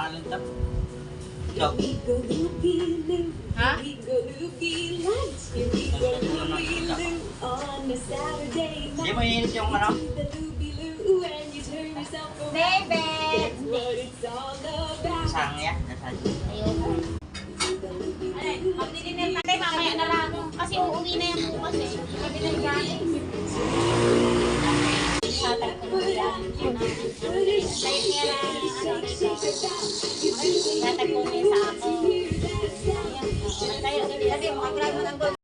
pangalan ito. Ikaw. Ha? Hindi mo iniinit yung ano? David! Sang ya? Nasaan? Ayoko. Magdidinner natin mamaya na lang. Kasi uuwi na yung bukas eh. Magdidinner natin. Tatag ko na yan. Tayo niya na tatag ko niya sa ako. Tayo, kasi mga grado ng